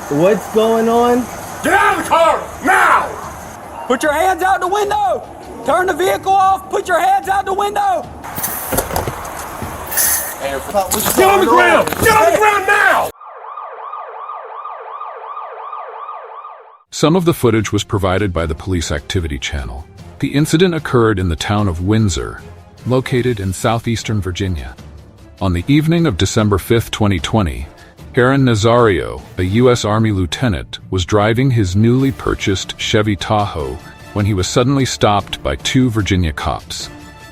What's going on? Get out of the car, now! Put your hands out the window! Turn the vehicle off, put your hands out the window! Get on the ground! Get on the ground now! Some of the footage was provided by the Police Activity Channel. The incident occurred in the town of Windsor, located in southeastern Virginia. On the evening of December 5, 2020, Aaron Nazario, a U.S. Army lieutenant, was driving his newly purchased Chevy Tahoe when he was suddenly stopped by two Virginia cops.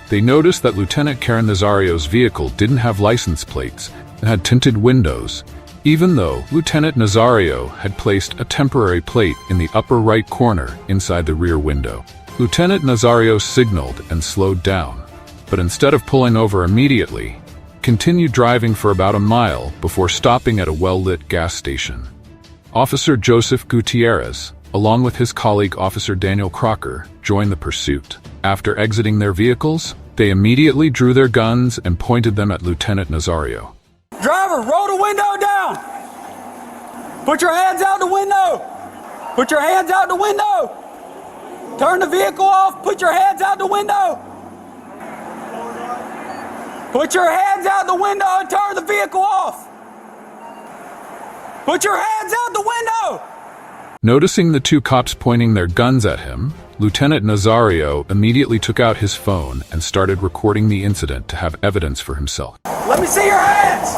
They noticed that Lieutenant Karen Nazario's vehicle didn't have license plates and had tinted windows, even though Lieutenant Nazario had placed a temporary plate in the upper right corner inside the rear window. Lieutenant Nazario signaled and slowed down, but instead of pulling over immediately, continued driving for about a mile before stopping at a well-lit gas station. Officer Joseph Gutierrez, along with his colleague Officer Daniel Crocker, joined the pursuit. After exiting their vehicles, they immediately drew their guns and pointed them at Lieutenant Nazario. Driver, roll the window down! Put your hands out the window! Put your hands out the window! Turn the vehicle off, put your hands out the window! Put your hands out the window and turn the vehicle off! Put your hands out the window! Noticing the two cops pointing their guns at him, Lieutenant Nazario immediately took out his phone and started recording the incident to have evidence for himself. Let me see your hands!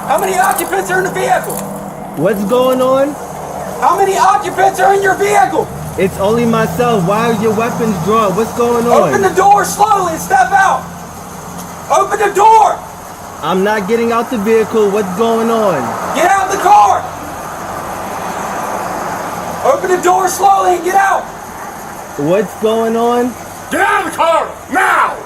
How many occupants are in the vehicle? What's going on? How many occupants are in your vehicle? It's only myself. Why are your weapons drawn? What's going on? Open the door slowly and step out! Open the door! I'm not getting out the vehicle. What's going on? Get out the car! Open the door slowly and get out! What's going on? Get out of the car, now!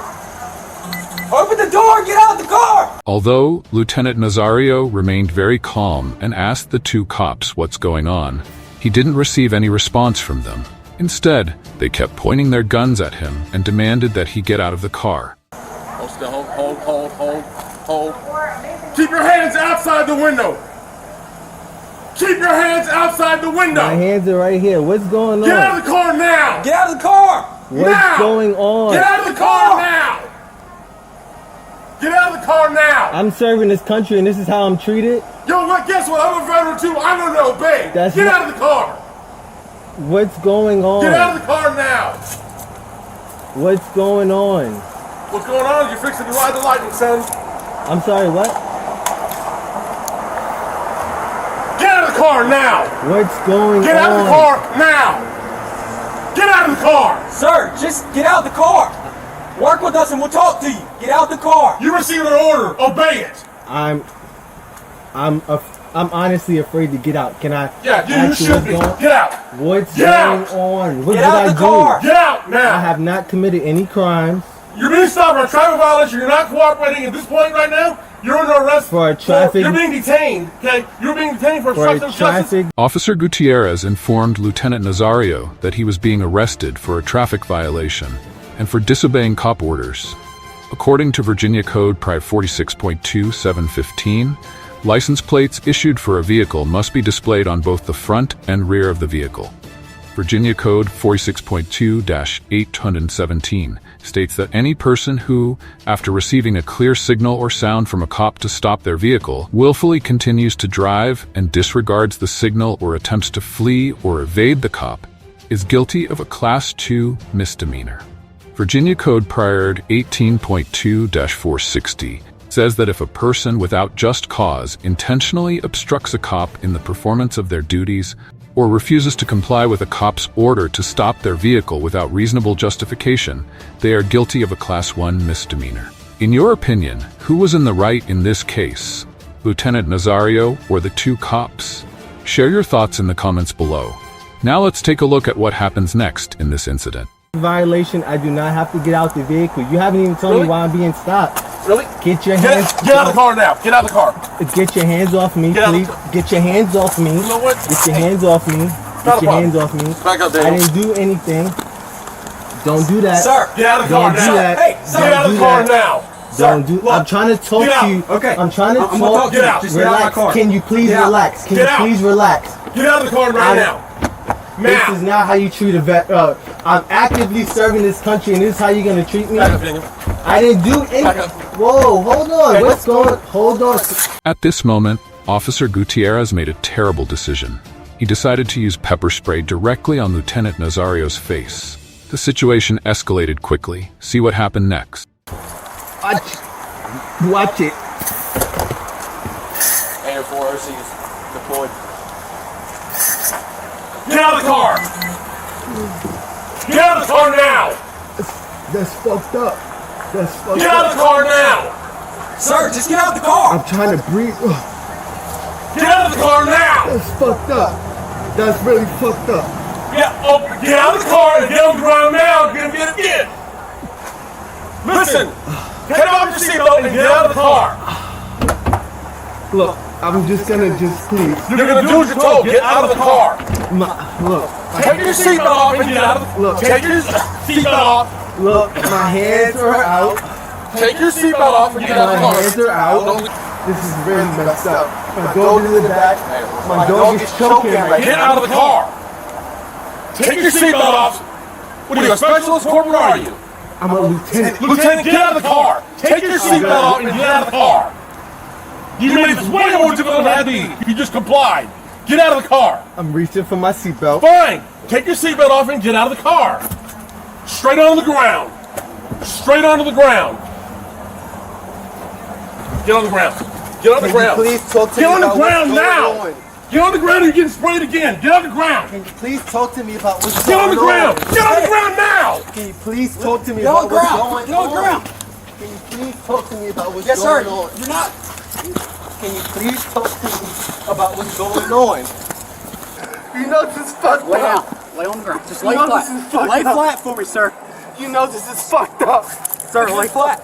Open the door and get out the car! Although Lieutenant Nazario remained very calm and asked the two cops what's going on, he didn't receive any response from them. Instead, they kept pointing their guns at him and demanded that he get out of the car. Hold still, hold. Keep your hands outside the window! Keep your hands outside the window! My hands are right here. What's going on? Get out of the car now! Get out of the car! What's going on? Get out of the car now! Get out of the car now! I'm serving this country and this is how I'm treated? Yo, what? Guess what? I'm a veteran too. I don't know, babe. That's Get not- out of the car! What's going on? Get out of the car now! What's going on? What's going on? You're fixing to ride the lightning, son. I'm sorry, what? Get out of the car now! What's going Get on? out of the car now! Get out of the car! Sir, just get out the car! Work with us and we'll talk to you. Get out the car! You received an order. Obey it. I'm honestly afraid to get out. Can I? Yeah, you ask should what's be. going- Get out. What's Get going out. on? What Get did out I the do? car. Get out now. I have not committed any crimes You're being stopped for a traffic violation. You're not cooperating at this point right now. You're under arrest For a traffic- You're being detained. Okay, you're being detained for for a obstruction of justice. traffic. Officer Gutierrez informed Lieutenant Nazario that he was being arrested for a traffic violation and for disobeying cop orders. According to Virginia Code Pri 46.2715, license plates issued for a vehicle must be displayed on both the front and rear of the vehicle. Virginia Code 46.2-817 states that any person who, after receiving a clear signal or sound from a cop to stop their vehicle, willfully continues to drive and disregards the signal or attempts to flee or evade the cop, is guilty of a Class 2 misdemeanor. Virginia Code Prior 18.2-460 says that if a person without just cause intentionally obstructs a cop in the performance of their duties or refuses to comply with a cop's order to stop their vehicle without reasonable justification, they are guilty of a Class 1 misdemeanor. In your opinion, who was in the right in this case? Lieutenant Nazario or the two cops? Share your thoughts in the comments below. Now let's take a look at what happens next in this incident. Violation. I do not have to get out the vehicle. You haven't even told me why I'm being stopped. Really? Get your hands. Get out of the car now. Get out of the car. Get your hands off me, Get out please. of Get your hands off me. You know what? Get your hands off me. Get your hands off me. Back up, I Daniel. didn't do anything. Don't do that. Sir, Get out of the car Don't do now. that. Hey, sir. Get out of the car now. Don't do. I'm trying to talk Get to you. out. Okay. I'm trying to I'm gonna talk. talk. Get out. Just get out of my Relax. car. Can you please Get out. relax? Can Get you out. please relax? Get out of the car right I'm- now. This is Now. not how you treat a vet. I'm actively serving this country, and this is how you're gonna treat me. Back up, Daniel. I didn't do anything. Whoa, hold on. Hey, What's going? Hold on. At this moment, Officer Gutierrez made a terrible decision. He decided to use pepper spray directly on Lieutenant Nazario's face. The situation escalated quickly. See what happened next. Watch it. Air 4 OCs deployed. Get out of the car. Get out of the car now. That's fucked up. That's fucked Get out of up. the car now. Sir, just get out of the car. I'm trying to breathe. Ugh, Get out of the car now. that's fucked up. That's really fucked up. Get out of the car and get on the ground now. Get it. Listen. Take off your seatbelt and get out of the car. Look, I'm just gonna please. You're gonna do what you're told. Get out of the car. Look, Take your seatbelt off and get out of the. Look. Take your seatbelt off. look, my hands are out. Take your seatbelt off and get out My of the car. hands are out. This is really messed up. My dog is in the back. My dog is choking right Get now. out of the car. Take your seatbelt off. What are you, a specialist corporal or are you? I'm a lieutenant. Lieutenant, get out of the car. Take your seatbelt off and get out of the car. You made this way more difficult than it had to be. You just complied. Get out of the car. I'm reaching for my seatbelt. Fine. Take your seatbelt off and get out of the car. Straight onto the ground. Straight onto the ground. Get on the ground. Get on the ground. Please talk to Get me on the about ground what's now. going on. Get on the ground and you're getting sprayed again. Get on the ground. Can you please talk to me about what's Get going on the ground. on? Get on the ground now. Can you please talk to me Get on about the what's ground. going Get on the ground. Can you please talk to me about what's Yes, sir. going on? You're not. Can you please talk to me about what's going on? You know this is fucked Lay down. up. Lay on the ground. Just You lay know flat. this is fucked Lay up. flat for me, sir. You know this is fucked up. Sir, lay flat.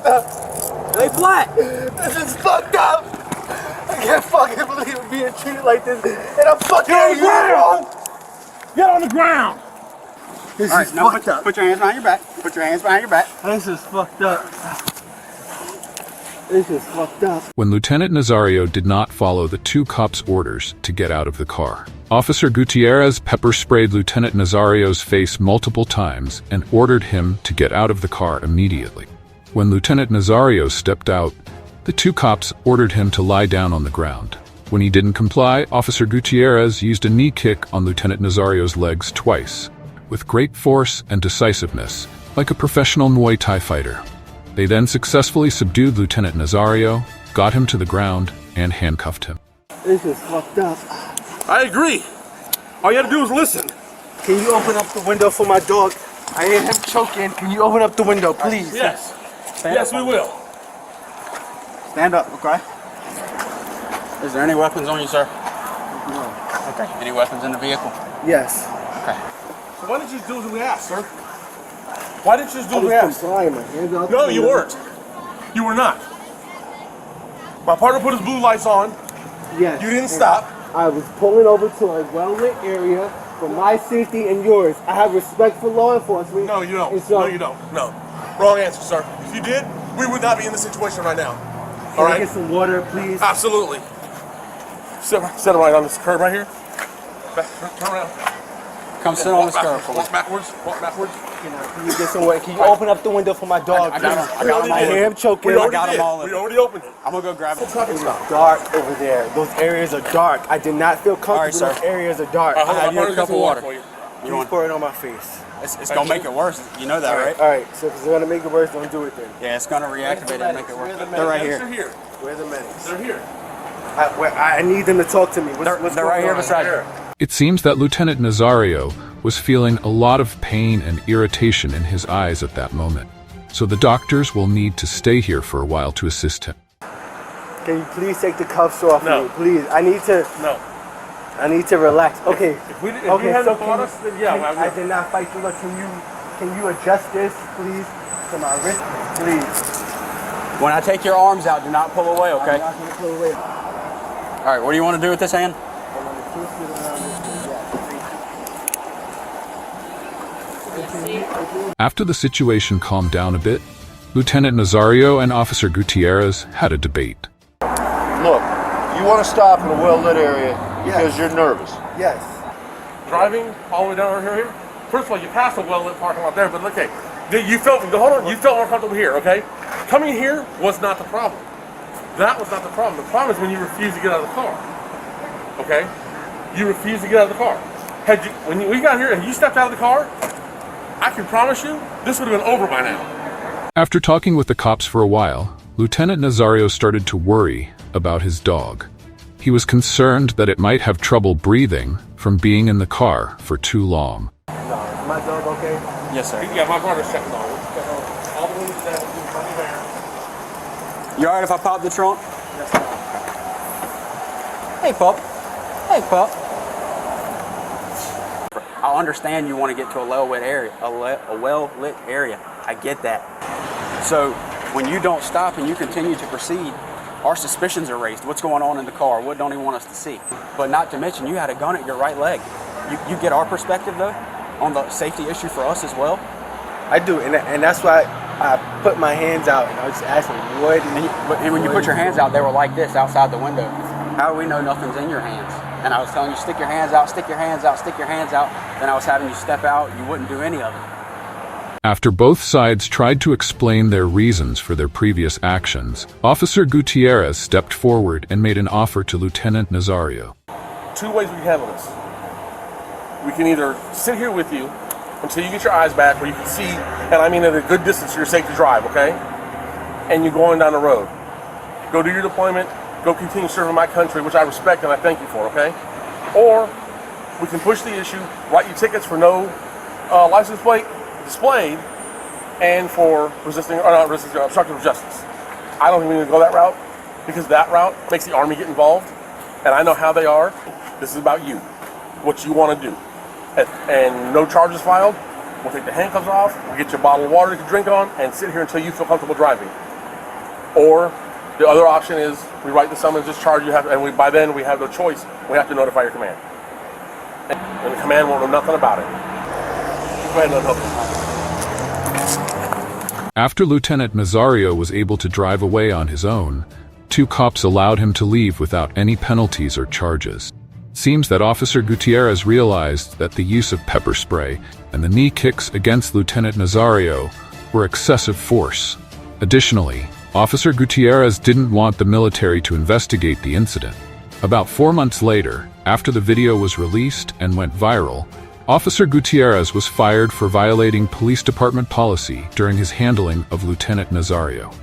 Lay flat. This is fucked up. I can't fucking believe I'm being treated like this. And I'm fucking Get on the ground. Get on the ground. This All right, is now fucked up. put your hands behind your back. Put your hands behind your back. This is fucked up. This is fucked up. When Lieutenant Nazario did not follow the two cops' orders to get out of the car, Officer Gutierrez pepper sprayed Lieutenant Nazario's face multiple times and ordered him to get out of the car immediately. When Lieutenant Nazario stepped out, the two cops ordered him to lie down on the ground. When he didn't comply, Officer Gutierrez used a knee kick on Lieutenant Nazario's legs twice, with great force and decisiveness, like a professional Muay Thai fighter. They then successfully subdued Lieutenant Nazario, got him to the ground, and handcuffed him. This is fucked up. I agree. All you had to do was listen. Can you open up the window for my dog? I hear him choking. Can you open up the window, please? Yes. Yes, we will. Stand up, okay? Is there any weapons on you, sir? No. Okay. Any weapons in the vehicle? Yes. Okay. So why didn't you just do as we asked, sir? Why didn't you just do I as we was asked? complying. My hands out. No, the you window. weren't. You were not. My partner put his blue lights on. Yes. You didn't stop. I was pulling over to a well-lit area for my safety and yours. I have respect for law enforcement. No, you don't. And so- No, you don't. No. Wrong answer, sir. If you did, we would not be in this situation right now. Can All I right? get some water, please? Absolutely. Sit right on this curb right here. Turn around. Come sit on this curb for me. Walk backwards. Walk backwards. Can you get some water? Can you open up the window for my dog? I got him. I got him I all hear in. him choking. We I already got got 'em did. all in. We already opened it. I'm gonna go grab it. It's dark over there. Those areas are dark. I did not feel comfortable. All right, sir. Those areas are dark. All right, I have you a cup of water. for you. You Please want? pour it on my face. It's gonna make it worse. You know that, right? All right. So if it's gonna make it worse, don't do it then. Yeah, it's gonna reactivate it and make it worse. Where's the They're right They're here. here. Where are the medics? They're here. I need them to talk to me. What's They're going right here on? beside you. It seems that Lieutenant Nazario was feeling a lot of pain and irritation in his eyes at that moment, so the doctors will need to stay here for a while to assist him. Can you please take the cuffs off No. me, please? I need to relax. Okay. If you Okay, hadn't so fought can us, then yeah. I did not fight you. Look, can you adjust this, please, to my wrist, please? When I take your arms out, do not pull away, okay? I'm not gonna pull away. All right, what do you want to do with this hand? I'm gonna twist it around this way. Yeah. After the situation calmed down a bit, Lieutenant Nazario and Officer Gutierrez had a debate. Look, you want to stop in a well-lit area because you're nervous. Yes. Driving all the way down here. First of all, you passed a well-lit parking lot there, but okay, you felt more comfortable here, okay? Coming here was not the problem. That was not the problem. The problem is when you refuse to get out of the car. Okay? You refuse to get out of the car. When we got here and you stepped out of the car, I can promise you, this would have been over by now. After talking with the cops for a while, Lieutenant Nazario started to worry about his dog. He was concerned that it might have trouble breathing from being in the car for too long. Is my dog okay? Yes, sir. Yeah, my brother's checking on it. All the windows down, from there. You alright if I pop the trunk? Yes, sir. Hey, pup. Hey, pup. I understand you want to get to a well-lit area, a well-lit area. I get that. So when you don't stop and you continue to proceed, our suspicions are raised. What's going on in the car? What don't he want us to see? But not to mention, you had a gun at your right leg. You get our perspective, though, on the safety issue for us as well? I do, and that's why I put my hands out and I was asking what. And when you put your hands out, they were like this outside the window. How do we know nothing's in your hands? And I was telling you, stick your hands out, stick your hands out, stick your hands out. Then I was having you step out, you wouldn't do any of it. After both sides tried to explain their reasons for their previous actions, Officer Gutierrez stepped forward and made an offer to Lieutenant Nazario. Two ways we can handle this. We can either sit here with you until you get your eyes back where you can see, and I mean at a good distance so you're safe to drive, okay? And you're going down the road. Go do your deployment, go continue serving my country, which I respect and I thank you for, okay? Or we can push the issue, write you tickets for no license plate displayed and for obstructive of justice. I don't think we need to go that route because that route makes the Army get involved, and I know how they are. This is about you, what you want to do. And no charges filed. We'll take the handcuffs off, we'll get you a bottle of water you can drink on, and sit here until you feel comfortable driving. Or the other option is we write the summons, discharge you, by then we have no choice. We have to notify your command. And the command won't know nothing about it. Go ahead and unhook him. After Lieutenant Nazario was able to drive away on his own, two cops allowed him to leave without any penalties or charges. Seems that Officer Gutierrez realized that the use of pepper spray and the knee kicks against Lieutenant Nazario were excessive force. Additionally, Officer Gutierrez didn't want the military to investigate the incident. About 4 months later, after the video was released and went viral, Officer Gutierrez was fired for violating police department policy during his handling of Lieutenant Nazario.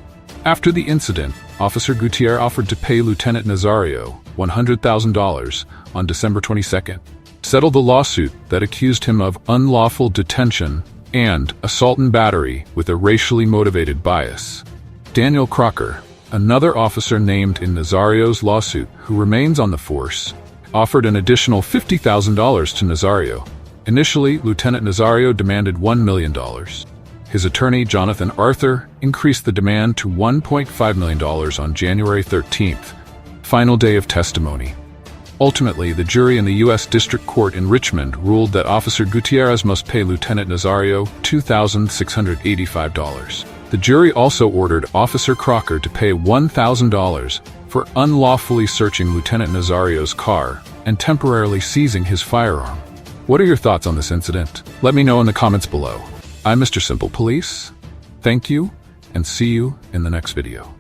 After the incident, Officer Gutierrez offered to pay Lieutenant Nazario $100,000 on December 22nd, settle the lawsuit that accused him of unlawful detention and assault and battery with a racially motivated bias. Daniel Crocker, another officer named in Nazario's lawsuit who remains on the force, offered an additional $50,000 to Nazario. Initially, Lieutenant Nazario demanded $1 million. His attorney, Jonathan Arthur, increased the demand to $1.5 million on January 13th, final day of testimony. Ultimately, the jury in the U.S. District Court in Richmond ruled that Officer Gutierrez must pay Lieutenant Nazario $2,685. The jury also ordered Officer Crocker to pay $1,000 for unlawfully searching Lieutenant Nazario's car and temporarily seizing his firearm. What are your thoughts on this incident? Let me know in the comments below. I'm Mr. Simple Police. Thank you, and see you in the next video.